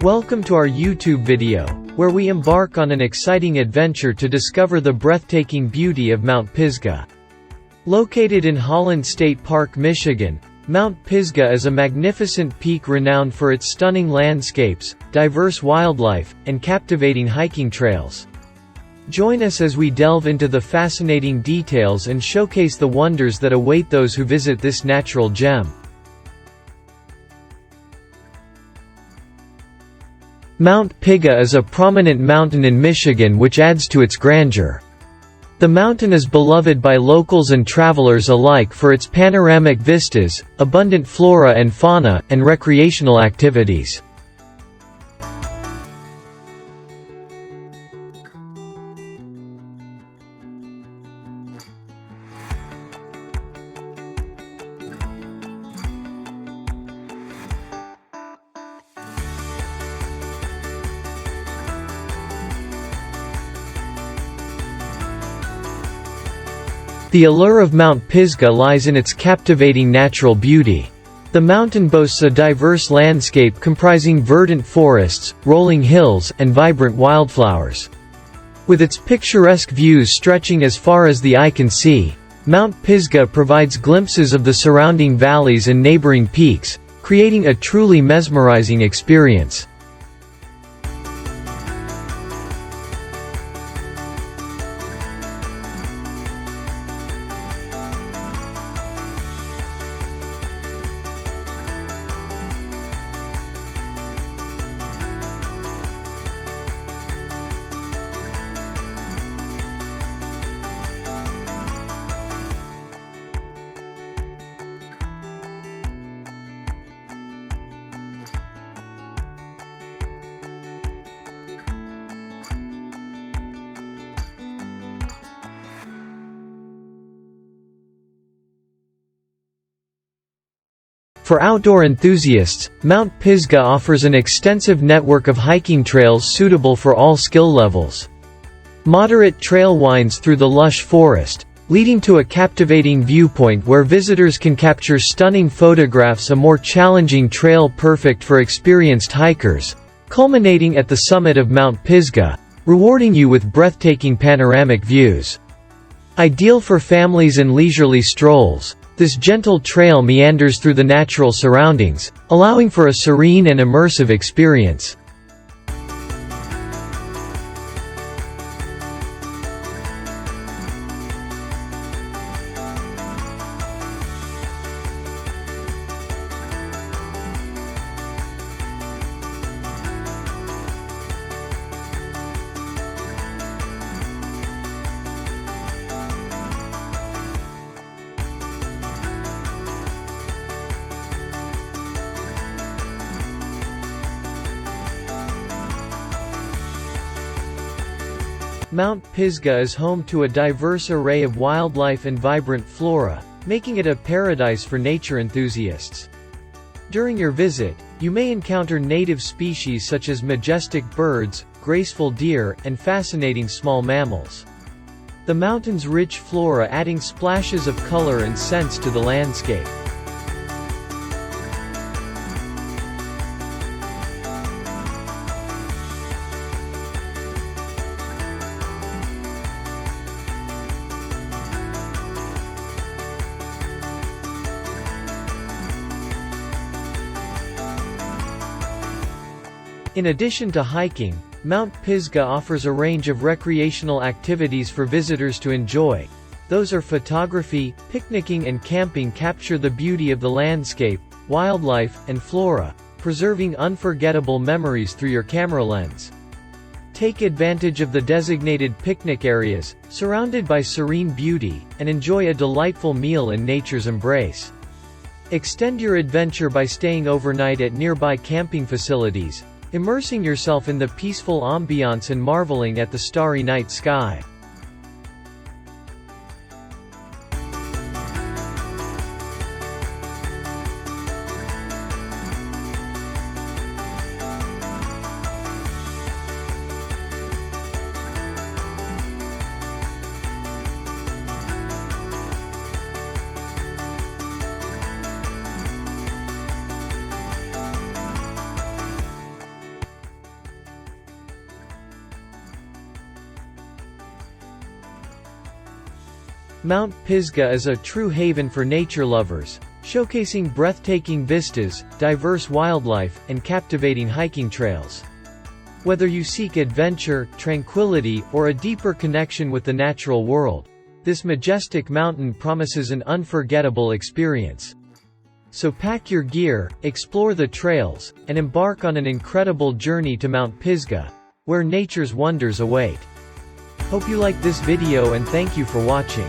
Welcome to our YouTube video, where we embark on an exciting adventure to discover the breathtaking beauty of Mount Pisgah. Located in Holland State Park, Michigan, Mount Pisgah is a magnificent peak renowned for its stunning landscapes, diverse wildlife, and captivating hiking trails. Join us as we delve into the fascinating details and showcase the wonders that await those who visit this natural gem. Mount Pisgah is a prominent mountain in Michigan which adds to its grandeur. The mountain is beloved by locals and travelers alike for its panoramic vistas, abundant flora and fauna, and recreational activities. The allure of Mount Pisgah lies in its captivating natural beauty. The mountain boasts a diverse landscape comprising verdant forests, rolling hills, and vibrant wildflowers. With its picturesque views stretching as far as the eye can see, Mount Pisgah provides glimpses of the surrounding valleys and neighboring peaks, creating a truly mesmerizing experience. For outdoor enthusiasts, Mount Pisgah offers an extensive network of hiking trails suitable for all skill levels. Moderate trail winds through the lush forest, leading to a captivating viewpoint where visitors can capture stunning photographs. A more challenging trail perfect for experienced hikers, culminating at the summit of Mount Pisgah, rewarding you with breathtaking panoramic views. Ideal for families and leisurely strolls, this gentle trail meanders through the natural surroundings, allowing for a serene and immersive experience. Mount Pisgah is home to a diverse array of wildlife and vibrant flora, making it a paradise for nature enthusiasts. During your visit, you may encounter native species such as majestic birds, graceful deer, and fascinating small mammals. The mountain's rich flora adding splashes of color and scents to the landscape. In addition to hiking, Mount Pisgah offers a range of recreational activities for visitors to enjoy. Those are photography, picnicking, and camping. Capture the beauty of the landscape, wildlife, and flora, preserving unforgettable memories through your camera lens. Take advantage of the designated picnic areas, surrounded by serene beauty, and enjoy a delightful meal in nature's embrace. Extend your adventure by staying overnight at nearby camping facilities, immersing yourself in the peaceful ambiance and marveling at the starry night sky. Mount Pisgah is a true haven for nature lovers, showcasing breathtaking vistas, diverse wildlife, and captivating hiking trails. Whether you seek adventure, tranquility, or a deeper connection with the natural world, this majestic mountain promises an unforgettable experience. So pack your gear, explore the trails, and embark on an incredible journey to Mount Pisgah, where nature's wonders await. Hope you liked this video and thank you for watching.